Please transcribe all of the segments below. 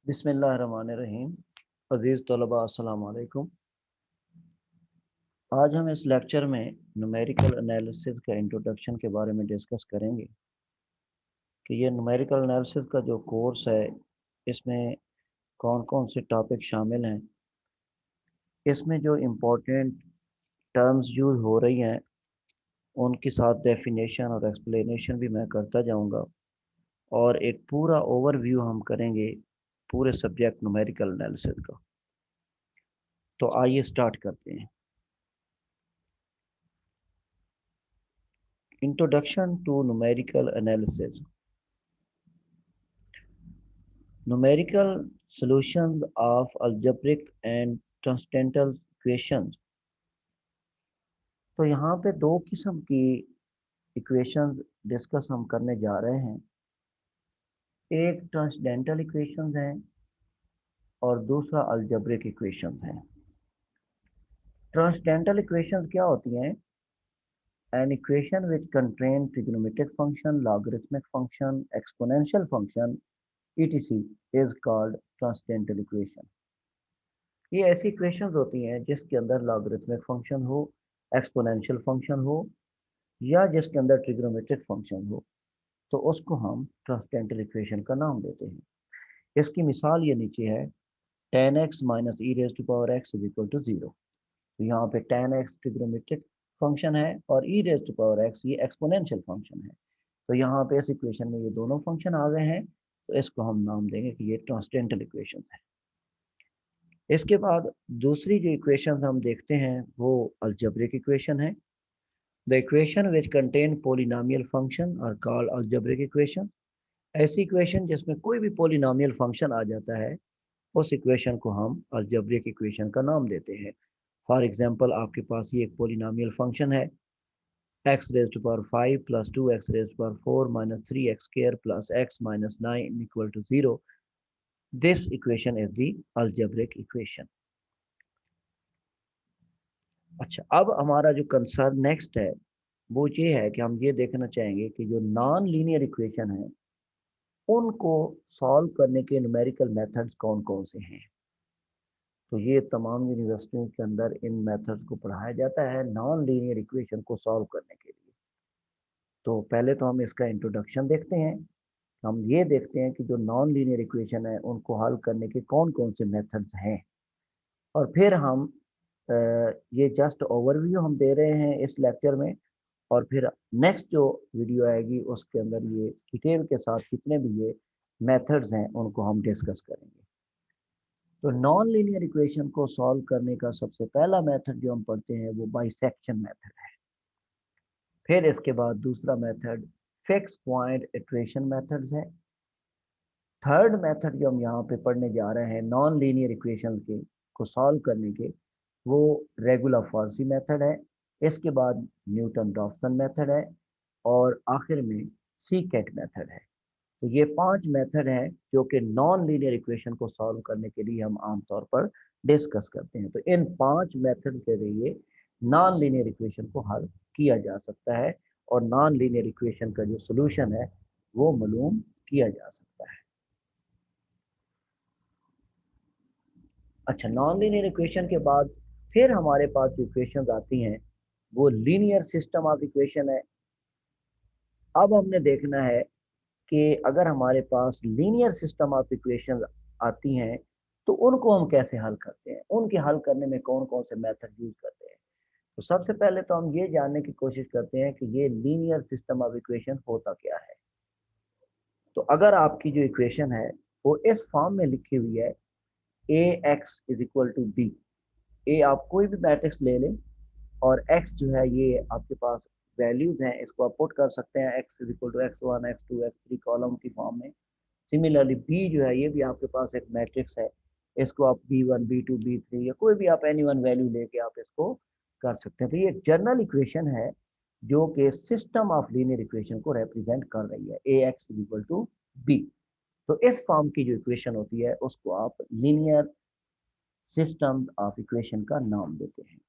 बिस्मिल्लाहिर्रहमानिर्रहीम। अज़ीज़ तलबा अस्सलाम वालेकुम। आज हम इस लेक्चर में न्यूमेरिकल एनालिसिस का इंट्रोडक्शन के बारे में डिस्कस करेंगे कि ये न्यूमेरिकल एनालिसिस का जो कोर्स है इसमें कौन कौन से टॉपिक शामिल हैं, इसमें जो इम्पोर्टेंट टर्म्स यूज़ हो रही हैं उनके साथ डेफिनेशन और एक्सप्लेनेशन भी मैं करता जाऊंगा और एक पूरा ओवरव्यू हम करेंगे पूरे सब्जेक्ट न्यूमेरिकल एनालिसिस का। तो आइए स्टार्ट करते हैं। Introduction to numerical analysis. Numerical solutions of algebraic and transcendental equations. तो यहाँ पे दो किस्म की इक्वेशंस डिस्कस हम करने जा रहे हैं। एक ट्रांसडेंटल इक्वेशंस हैं और दूसरा अलजेब्रिक इक्वेशंस हैं। ट्रांसडेंटल इक्वेशंस क्या होती हैं? An equation which contains trigonometric function, logarithmic function, exponential function, etc. is called transcendental equation. ये ऐसी इक्वेशंस होती हैं जिसके अंदर लॉगरिथमिक फंक्शन हो, एक्सपोनेंशियल फंक्शन हो या जिसके अंदर ट्रिग्नोमेट्रिक फंक्शन हो, तो उसको हम ट्रांसडेंटल इक्वेशन का नाम देते हैं। इसकी मिसाल ये नीचे है, tan x minus e raise to power x is equal to 0। तो यहाँ पे tan x ट्रिग्नोमेट्रिक फंक्शन है और ई रेज टू पावर x ये एक्सपोनेंशियल फंक्शन है। तो यहाँ पे इस इक्वेशन में ये दोनों फंक्शन आ गए हैं, तो इसको हम नाम देंगे कि ये ट्रांसडेंटल इक्वेशन है। इसके बाद दूसरी जो इक्वेशन हम देखते हैं वो अलजेब्रिक इक्वेशन है। The equation which contain polynomial function are called algebraic equation. ऐसी इक्वेशन जिसमें कोई भी पोलिनोमियल फंक्शन आ जाता है उस इक्वेशन को हम अलजेब्रिक इक्वेशन का नाम देते हैं। फॉर एग्जांपल आपके पास ये एक पोलिनोमियल फंक्शन है x raise to power 5 plus 2x raise to power 4 minus 3x square plus x minus 9 equal to 0। This equation is the algebraic equation. अच्छा, अब हमारा जो कंसर्न नेक्स्ट है वो ये है कि हम ये देखना चाहेंगे कि जो नॉन लीनियर इक्वेशन है उनको सॉल्व करने के न्यूमेरिकल मेथड्स कौन कौन से हैं। तो ये तमाम यूनिवर्सिटियों के अंदर इन मेथड्स को पढ़ाया जाता है नॉन लीनियर इक्वेशन को सॉल्व करने के लिए। तो पहले तो हम इसका इंट्रोडक्शन देखते हैं। हम ये देखते हैं कि जो नॉन लीनियर इक्वेशन है उनको हल करने के कौन कौन से मेथड्स हैं, और फिर हम ये जस्ट ओवरव्यू हम दे रहे हैं इस लेक्चर में, और फिर नेक्स्ट जो वीडियो आएगी उसके अंदर ये डिटेल के साथ जितने भी ये मेथड्स हैं उनको हम डिस्कस करेंगे। तो नॉन लीनियर इक्वेशन को सॉल्व करने का सबसे पहला मेथड जो हम पढ़ते हैं वो बाइसेक्शन मेथड है। फिर इसके बाद दूसरा method fix point iteration method है। थर्ड मेथड जो हम यहाँ पे पढ़ने जा रहे हैं नॉन लीनियर इक्वेशन के को सॉल्व करने के, वो रेगुलर फॉर्सी मेथड है। इसके बाद न्यूटन रॉफसन मेथड है और आखिर में सीकेट मेथड है। तो ये 5 मेथड है जो कि नॉन लीनियर इक्वेशन को सॉल्व करने के लिए हम आमतौर पर डिस्कस करते हैं। तो इन 5 मेथड के जरिए नॉन लीनियर इक्वेशन को हल किया जा सकता है और नॉन लीनियर इक्वेशन का जो सोल्यूशन है वो मालूम किया जा सकता है। अच्छा, नॉन लीनियर इक्वेशन के बाद फिर हमारे पास जो इक्वेशन आती हैं वो लीनियर सिस्टम ऑफ इक्वेशन है। अब हमने देखना है कि अगर हमारे पास लीनियर सिस्टम ऑफ इक्वेशन आती हैं तो उनको हम कैसे हल करते हैं, उनके हल करने में कौन कौन से मेथड यूज करते हैं। तो सबसे पहले तो हम ये जानने की कोशिश करते हैं कि ये लीनियर सिस्टम ऑफ इक्वेशन होता क्या है। तो अगर आपकी जो इक्वेशन है वो इस फॉर्म में लिखी हुई है a x is equal to b. ए आप कोई भी मैट्रिक्स ले लें और x जो है ये आपके पास वैल्यूज हैं, इसको आप पुट कर सकते हैं x is equal to x1 x2 x3 column की फॉर्म में। सिमिलरली b जो है ये भी आपके पास एक मैट्रिक्स है, इसको आप b1 b2 b3 या कोई भी आप एनी वन वैल्यू लेके आप इसको कर सकते हैं। तो ये एक जनरल इक्वेशन है जो कि सिस्टम ऑफ लीनियर इक्वेशन को रिप्रेजेंट कर रही है, a x is equal to b. तो इस फॉर्म की जो इक्वेशन होती है उसको आप लीनियर सिस्टम ऑफ इक्वेशन का नाम देते हैं।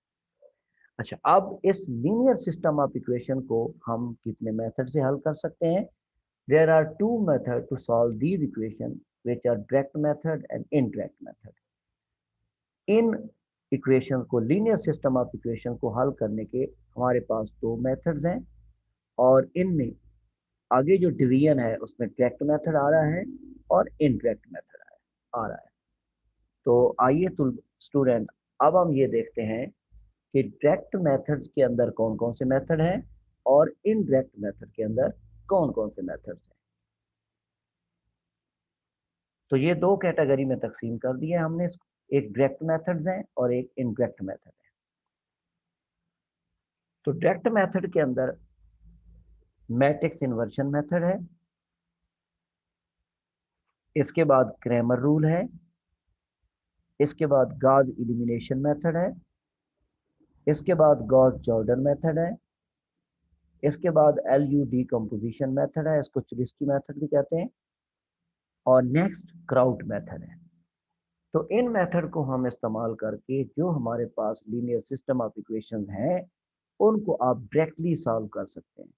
अच्छा, अब इस लीनियर सिस्टम ऑफ इक्वेशन को हम कितने मेथड से हल कर सकते हैं? There are two method to solve these equation. which are direct method and indirect method. इन इक्वेशन को, लीनियर सिस्टम ऑफ इक्वेशन को हल करने के हमारे पास दो मेथड्स हैं, और इनमें आगे जो डिवीजन है उसमें डायरेक्ट मेथड आ रहा है और इनडायरेक्ट मेथड आ रहा है। तो आइए तो स्टूडेंट, अब हम ये देखते हैं कि डायरेक्ट मेथड के अंदर कौन कौन से मेथड हैं और इनडायरेक्ट मेथड के अंदर कौन कौन से मेथड्स हैं। तो ये दो कैटेगरी में तकसीम कर दिया हमने, एक डायरेक्ट मेथड्स हैं और एक इनडायरेक्ट मेथड है। तो डायरेक्ट मेथड के अंदर मैट्रिक्स इन्वर्जन मेथड है, इसके बाद क्रैमर रूल है, इसके बाद गॉस एलिमिनेशन मेथड है, इसके बाद गॉस जॉर्डन मेथड है, इसके बाद LU डिकम्पोजिशन मेथड है, इसको चुलिस्की मेथड भी कहते हैं, और नेक्स्ट क्राउट मेथड है। तो इन मेथड को हम इस्तेमाल करके जो हमारे पास लीनियर सिस्टम ऑफ इक्वेशन हैं उनको आप डायरेक्टली सॉल्व कर सकते हैं।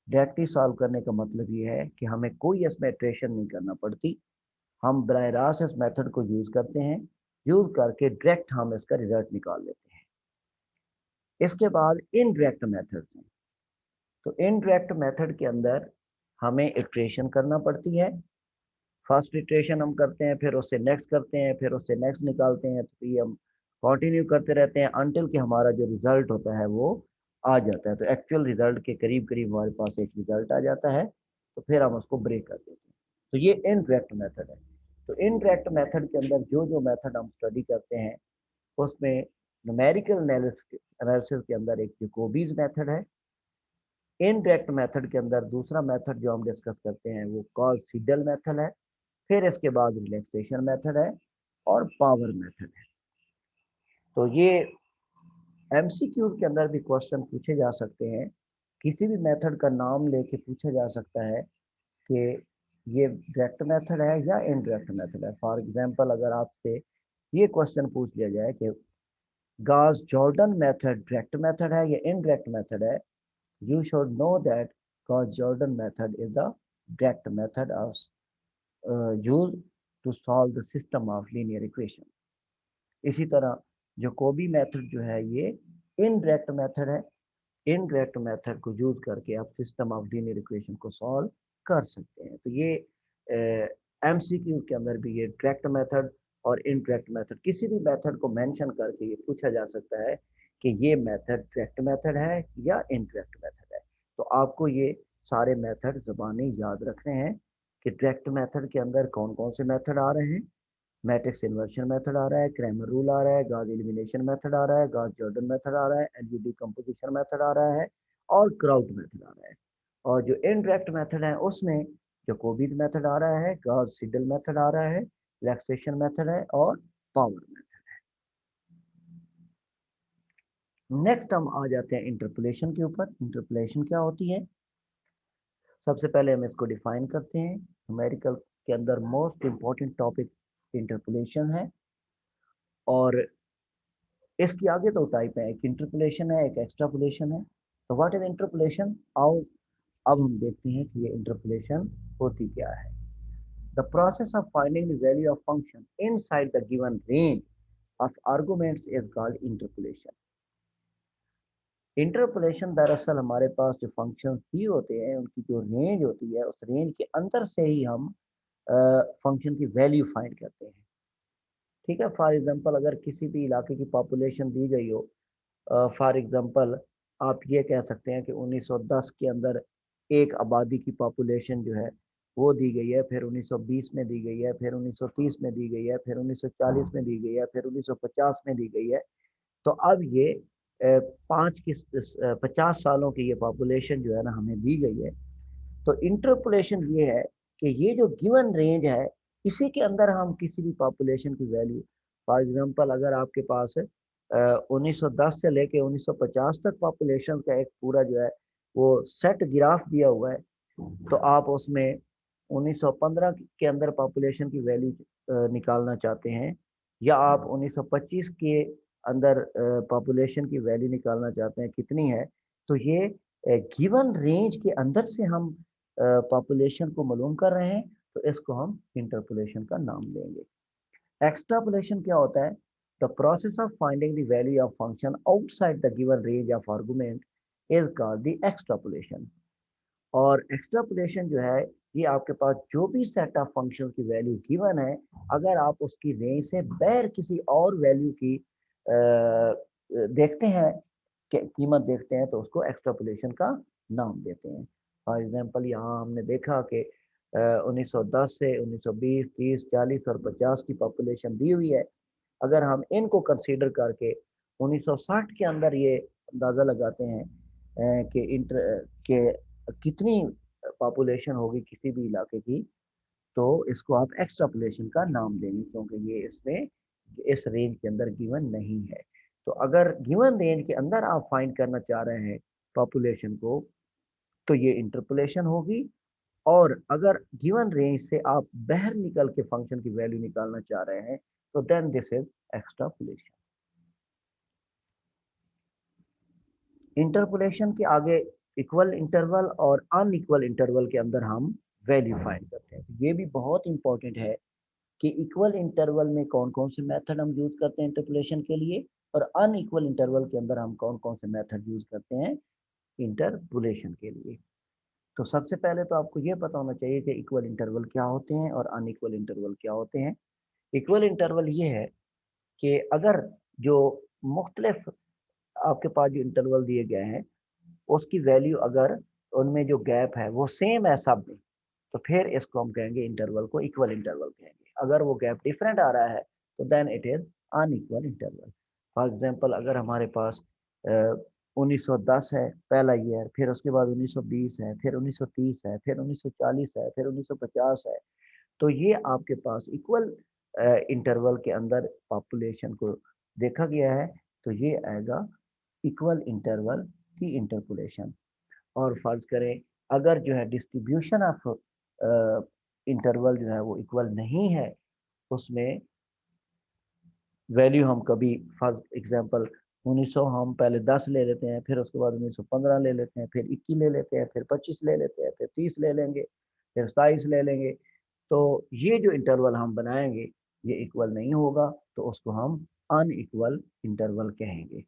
डायरेक्टली सॉल्व करने का मतलब ये है कि हमें कोई इसमें इटरेशन नहीं करना पड़ती, हम बराह रास्त इस मेथड को यूज करते हैं, यूज करके डायरेक्ट हम इसका रिजल्ट निकाल लेते हैं। इसके बाद इनडायरेक्ट मेथड हैं। तो इनडायरेक्ट मेथड के अंदर हमें इटरेशन करना पड़ती है। फर्स्ट इटरेशन हम करते हैं, फिर उससे नेक्स्ट करते हैं, फिर उससे नेक्स्ट निकालते हैं, तो ये हम कंटिन्यू करते रहते हैं अनटिल कि हमारा जो रिजल्ट होता है वो आ जाता है। तो एक्चुअल रिजल्ट के करीब करीब हमारे पास एक रिजल्ट आ जाता है, तो फिर हम उसको ब्रेक कर देते हैं। तो ये इनडायरेक्ट मेथड है। तो इनडायरेक्ट मेथड के अंदर जो जो मेथड हम स्टडी करते हैं उसमें न्यूमेरिकल एनालिसिस के अंदर एक जैकोबीज मेथड है। इनडायरेक्ट मेथड के अंदर दूसरा मेथड जो हम डिस्कस करते हैं वो गॉस सीडल मेथड है। फिर इसके बाद रिलैक्सेशन मेथड है और पावर मेथड है। तो ये MCQ के अंदर भी क्वेश्चन पूछे जा सकते हैं, किसी भी मेथड का नाम लेके पूछा जा सकता है कि ये डायरेक्ट मेथड है या इनडायरेक्ट मेथड है। फॉर एग्जांपल अगर आपसे ये क्वेश्चन पूछ लिया जाए कि Gauss Jordan method direct method है या इनडायरेक्ट मेथड है, you should know that Gauss-Jordan method is the direct method of used to solve the system of linear equation. इसी तरह जैकोबी मेथड जो है ये इनडायरेक्ट मेथड है। इनडायरेक्ट मेथड को यूज करके आप सिस्टम ऑफ लीनियर इक्वेशन को सॉल्व कर सकते हैं। तो ये MCQ के अंदर भी ये डायरेक्ट मेथड और इनडायरेक्ट मेथड, किसी भी मेथड को मेंशन करके ये पूछा जा सकता है कि ये मेथड डायरेक्ट मेथड है या इनडायरेक्ट मेथड है। तो आपको ये सारे मेथड ज़बानी याद रखने हैं कि डायरेक्ट मेथड के अंदर कौन कौन से मेथड आ रहे हैं। मैट्रिक्स इन्वर्जन मेथड आ रहा है, क्रैमर रूल आ रहा है, गॉस एलिमिनेशन मेथड आ रहा है, गॉस जॉर्डन मेथड आ रहा है, LU डिकम्पोजिशन मेथड आ रहा है और क्राउट मेथड आ रहा है। और जो इनडायरेक्ट मेथड है उसमें जैकोबीज मेथड आ रहा है, गॉस सीडल मेथड आ रहा है, रिलैक्सेशन मेथड है और पावर मेथड। नेक्स्ट हम आ जाते हैं इंटरपोलेशन के ऊपर। इंटरपोलेशन क्या होती है? सबसे पहले हम इसको डिफाइन करते हैं। न्यूमेरिकल के अंदर मोस्ट इंपॉर्टेंट टॉपिक इंटरपोलेशन है, और इसकी आगे दो टाइप है, एक इंटरपोलेशन है, एक एक्सट्रापोलेशन है। तो व्हाट इज इंटरपोलेशन? आओ अब हम देखते हैं कि ये इंटरपोलेशन होती क्या है। The process of finding the value of function inside the given range of arguments is called interpolation. Interpolation दरअसल हमारे पास जो फंक्शन दी होते हैं उनकी जो रेंज होती है उस रेंज के अंदर से ही हम फंक्शन की वैल्यू फाइंड करते हैं। ठीक है, फॉर एग्जांपल अगर किसी भी इलाके की पॉपुलेशन दी गई हो, फॉर एग्जांपल आप ये कह सकते हैं कि 1910 के अंदर एक आबादी की पॉपुलेशन जो है वो दी गई है, फिर 1920 में दी गई है, फिर 1930 में दी गई है, फिर 1940 में दी गई है, फिर 1950 में दी गई है। तो अब ये 50 सालों की ये पॉपुलेशन जो है ना हमें दी गई है। तो इंटरपोलेशन ये है कि ये जो गिवन रेंज है इसी के अंदर हम किसी भी पॉपुलेशन की वैल्यू, फॉर एग्जांपल अगर आपके पास 1910 से लेके 1950 तक पॉपुलेशन का एक पूरा जो है वो सेट ग्राफ दिया हुआ है, तो आप उसमें 1915 के अंदर पॉपुलेशन की वैल्यू निकालना चाहते हैं, या आप 1925 के अंदर पॉपुलेशन की वैल्यू निकालना चाहते हैं कितनी है, तो ये गिवन रेंज के अंदर से हम पॉपुलेशन को मालूम कर रहे हैं तो इसको हम इंटरपोलेशन का नाम देंगे। एक्सट्रापोलेशन क्या होता है? The process of finding the value of function outside the given range of argument is called the extrapolation. और एक्सट्रापोलेशन जो है, ये आपके पास जो भी सेट ऑफ फंक्शन की वैल्यू गिवन है, अगर आप उसकी रेंज से बाहर किसी और वैल्यू की देखते हैं, कीमत देखते हैं, तो उसको एक्सट्रापोलेशन का नाम देते हैं। फॉर एग्जांपल यहाँ हमने देखा कि 1910 से 1920, 30, 40 और 50 की पॉपुलेशन दी हुई है। अगर हम इनको कंसीडर करके 1960 के अंदर ये अंदाज़ा लगाते हैं कि के कितनी पॉपुलेशन होगी किसी भी इलाके की, तो इसको आप एक्सट्रापोलेशन का नाम देंगे, क्योंकि ये इसमें इस रेंज के अंदर गिवन नहीं है। तो अगर गिवन रेंज के अंदर आप फाइंड करना चाह रहे हैं पॉपुलेशन को, तो ये इंटरपोलेशन होगी। और अगर गिवन रेंज से आप बाहर निकल के फंक्शन की वैल्यू निकालना चाह रहे हैं, तो then this is extrapolation. Interpolation के आगे इक्वल इंटरवल और अनइक्वल इंटरवल के अंदर हम वैल्यू फाइंड करते हैं। ये भी बहुत इंपॉर्टेंट है कि इक्वल इंटरवल में कौन कौन से मेथड हम यूज करते हैं इंटरपोलेशन के लिए, और अनइक्वल इंटरवल के अंदर हम कौन कौन से मेथड यूज करते हैं इंटरपोलेशन के लिए। तो सबसे पहले तो आपको ये पता होना चाहिए कि इक्वल इंटरवल क्या होते हैं और अनइक्वल इंटरवल क्या होते हैं। इक्वल इंटरवल ये है कि अगर जो मुख्तलिफ आपके पास जो इंटरवल दिए गए हैं, उसकी वैल्यू अगर उनमें जो गैप है वो सेम है सब में, तो फिर इसको हम कहेंगे इंटरवल को इक्वल इंटरवल कहेंगे। अगर वो गैप डिफरेंट आ रहा है, तो then it is unequal interval. For example अगर हमारे पास 1910 है पहला ईयर, फिर उसके बाद 1920 है, फिर 1930 है, फिर 1940 है, फिर 1950 है, तो ये आपके पास इक्वल इंटरवल के अंदर पॉपुलेशन को देखा गया है, तो ये आएगा इक्वल इंटरवल की इंटरपोलेशन। और फर्ज करें अगर जो है डिस्ट्रीब्यूशन ऑफ इंटरवल जो है वो इक्वल नहीं है, उसमें वैल्यू हम कभी फर्ज एग्जांपल 1900 हम पहले 10 ले लेते हैं, फिर उसके बाद 1915 ले लेते हैं, फिर 21 ले लेते हैं, फिर 25 ले लेते हैं, फिर 30 ले लेंगे, फिर 27 ले लेंगे। तो ये जो इंटरवल हम बनाएंगे ये इक्वल नहीं होगा, तो उसको हम अनइक्वल इंटरवल कहेंगे।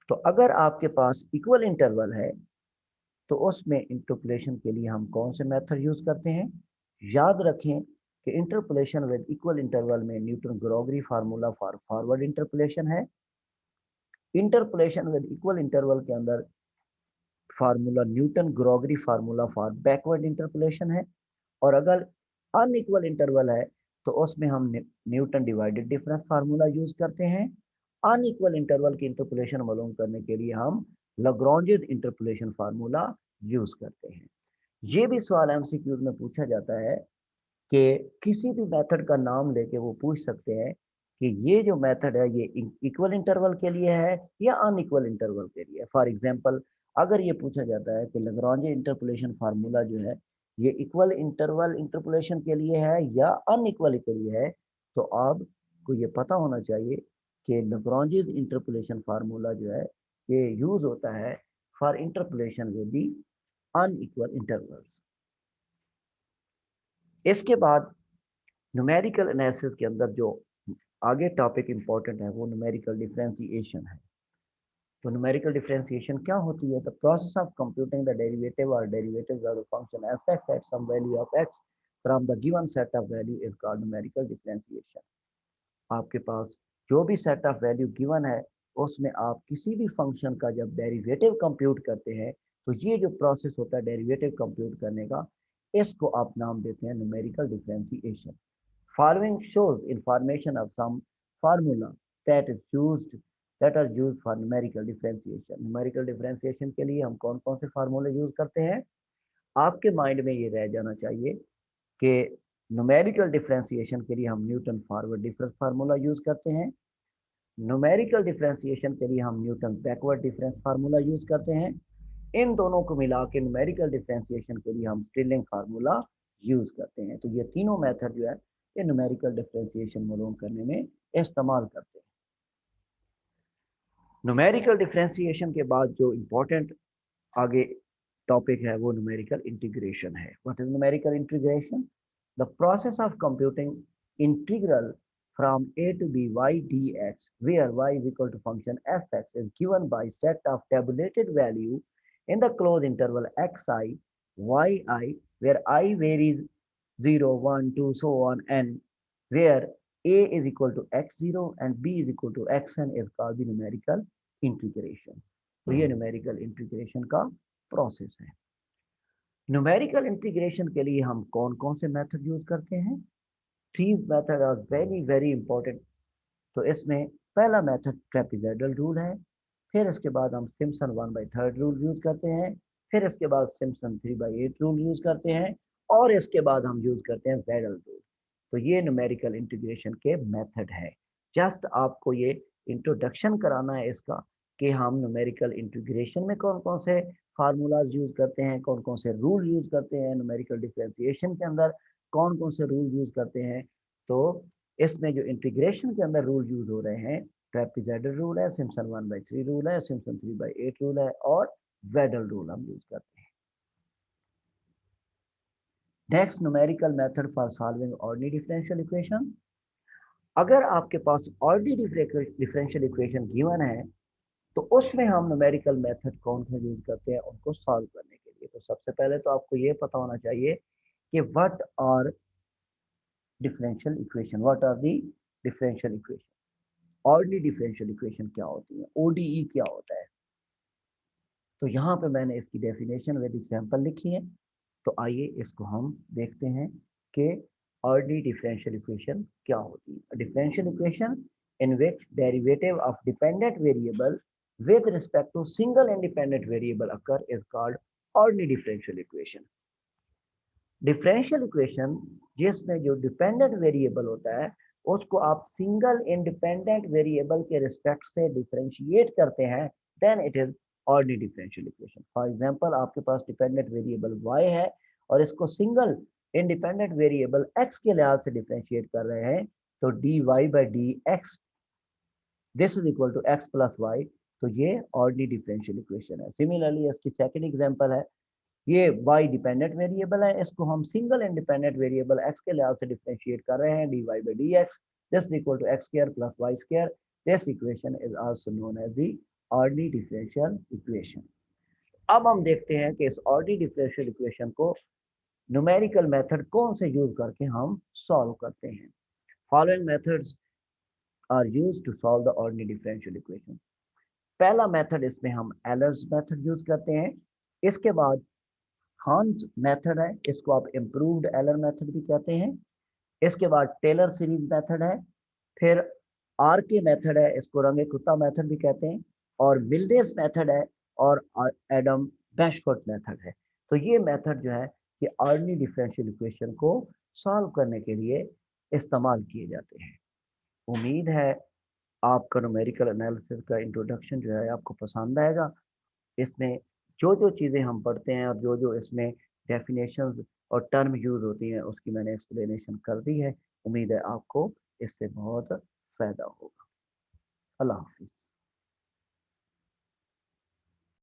तो अगर आपके पास इक्वल इंटरवल है, तो उसमें इंटरपोलेशन के लिए हम कौन से मेथड यूज करते हैं? याद रखें कि इंटरपोलेशन विद इक्वल इंटरवल में Newton Gregory formula for forward interpolation है। इंटरपोलेशन विद इक्वल इंटरवल के अंदर formula Newton Gregory formula for backward interpolation है। और अगर अनइक्वल इंटरवल है, तो उसमें हम Newton divided difference formula use करते हैं। अनइक्वल इंटरवल की इंटरपोलेशन मालूम करने के लिए हम लाग्रांज इंटरपोलेशन फार्मूला यूज करते हैं। ये भी सवाल एमसीक्यूज में पूछा जाता है कि किसी भी मेथड का नाम लेके वो पूछ सकते हैं कि ये जो मेथड है ये इक्वल इंटरवल के लिए है या अनइक्वल इंटरवल के लिए। फॉर एग्जांपल अगर ये पूछा जाता है कि लाग्रांज इंटरपोलेशन फार्मूला जो है ये इक्वल इंटरवल इंटरपोलेशन के लिए है या अनइक्वल के लिए है, तो आपको ये पता होना चाहिए कि लाग्रांज इंटरपोलेशन फार्मूला जो है ये यूज होता है for interpolation with the unequal intervals. इसके बाद न्यूमेरिकल एनालिसिस के अंदर जो आगे टॉपिक इंपॉर्टेंट है वो न्यूमेरिकल डिफरेंशिएशन है। तो न्यूमेरिकल डिफरेंशिएशन क्या होती है? The process of computing the derivative और derivatives of the function f(x) at some value of x from the given set of value is called numerical differentiation। आपके पास जो भी सेट ऑफ वैल्यू गिवन है, उसमें आप किसी भी फंक्शन का जब डेरिवेटिव कंप्यूट करते हैं, तो ये जो प्रोसेस होता है डेरिवेटिव कंप्यूट करने का, इसको आप नाम देते हैं numerical differentiation. Following shows information of some formula that is used that are used for numerical differentiation। numerical differentiation के लिए हम कौन कौन से फार्मूले यूज करते हैं? आपके माइंड में ये रह जाना चाहिए कि न्यूमेरिकल डिफरेंशिएशन के लिए हम Newton forward difference formula use करते हैं। न्यूमेरिकल डिफरेंशिएशन के लिए हम Newton backward difference formula use करते हैं। इन दोनों को मिला के न्यूमेरिकल डिफरेंशिएशन के लिए हम स्टिरलिंग फार्मूला यूज करते हैं। तो ये तीनों मेथड जो है ये न्यूमेरिकल डिफरेंशिएशन मालूम करने में इस्तेमाल करते हैं। न्यूमेरिकल डिफरेंशिएशन के बाद जो इम्पोर्टेंट आगे टॉपिक है वो न्यूमेरिकल इंटीग्रेशन है। What is numerical integration? The process of computing integral from a to b y dx where y is equal to function fx is given by set of tabulated value in the closed interval xi yi where I varies 0 1 2 so on and where a is equal to x0 and b is equal to xn is called the numerical integration। तो ये numerical integration का process है। Numerical integration के लिए हम कौन कौन से मेथड यूज करते हैं? Three method are very very important. तो इसमें पहला मेथड ट्रेपेजॉइडल रूल है, फिर इसके बाद हम सिम्पसन 1/3 रूल यूज करते हैं, फिर इसके बाद सिम्पसन 3/8 रूल यूज करते हैं, और इसके बाद हम यूज करते हैं वेडल रूल। तो ये न्यूमेरिकल इंटीग्रेशन के मेथड है। जस्ट आपको ये इंट्रोडक्शन कराना है इसका कि हम न्यूमेरिकल इंटीग्रेशन में कौन कौन से फार्मूलाज यूज करते हैं, कौन कौन से रूल यूज करते हैं, न्यूमेरिकल डिफरेंशिएशन के अंदर कौन कौन से रूल यूज करते हैं। तो इसमें जो इंटीग्रेशन के अंदर रूल यूज हो रहे हैं, ट्रेपेजॉइडल रूल है, सिम्पसन 1/3 रूल है, सिम्पसन 3/8 रूल है, और वेडल रूल हम यूज करते हैं। Next, numerical method for solving ordinary differential equation. अगर आपके पास ऑर्डिनरी डिफरेंशियल इक्वेशन गिवन है तो उसमें हम न्यूमेरिकल मेथड कौन सा यूज करते हैं उनको सॉल्व करने के लिए। तो सबसे पहले तो आपको ये पता होना चाहिए कि what are differential equation, what are the differential equation. Ordinary differential equation क्या होती है, ओडीई क्या होता है। तो यहाँ पे मैंने इसकी डेफिनेशन विद एग्जांपल लिखी है। तो आइए इसको हम देखते हैं कि ऑर्डिनरी डिफरेंशियल इक्वेशन क्या होती है। Differential equation in which derivative of dependent variable with respect to single independent variable occur is called ordinary differential equation। Differential equation जिसमें जो डिपेंडेंट वेरिएबल होता है उसको आप सिंगल इंडिपेंडेंट वेरिएबल के रिस्पेक्ट से डिफरेंशिएट करते हैं, then it is ordinary differential equation. For example, आपके पास डिपेंडेंट वेरिएबल y है और इसको सिंगल इंडिपेंडेंट वेरिएबल x के लिहाज से डिफरेंशिएट कर रहे हैं, तो dy/dx this is equal to x plus y. तो ये ऑर्डिनरी डिफरेंशियल इक्वेशन है। सिमिलरली इसकी सेकंड एग्जांपल है, ये y डिपेंडेंट वेरिएबल है, इसको हम सिंगल इंडिपेंडेंट वेरिएबल x के लिहाज से डिफरेंशिएट कर रहे हैं, dy/dx this is equal to x square plus y square. This equation is also known as the ordinary differential equation. अब हम देखते हैं कि इस ऑर्डिनरी डिफरेंशियल इक्वेशन को न्यूमेरिकल मेथड कौन से यूज करके हम सॉल्व करते हैं। Following methods are used to solve the ordinary differential equation. पहला मेथड, इसमें हम एलर्स मेथड यूज करते हैं। इसके बाद हान्स मेथड है, इसको आप इम्प्रूव्ड एलर मेथड भी कहते हैं। इसके बाद टेलर सीरीज मेथड है, फिर आर के मेथड है, इसको रंगे कुत्ता मेथड भी कहते हैं, और मिल्डेस मेथड है, और एडम बैशफोर्ड मेथड है। तो ये मेथड जो है कि ऑर्डिनरी डिफरेंशियल इक्वेशन को सॉल्व करने के लिए इस्तेमाल किए जाते हैं। उम्मीद है आपका न्यूमेरिकल एनालिसिस का इंट्रोडक्शन जो है आपको पसंद आएगा। इसमें जो जो चीज़ें हम पढ़ते हैं और जो जो इसमें डेफिनेशंस और टर्म यूज होती हैं उसकी मैंने एक्सप्लेनेशन कर दी है। उम्मीद है आपको इससे बहुत फ़ायदा होगा। अल्लाह हाफिज़।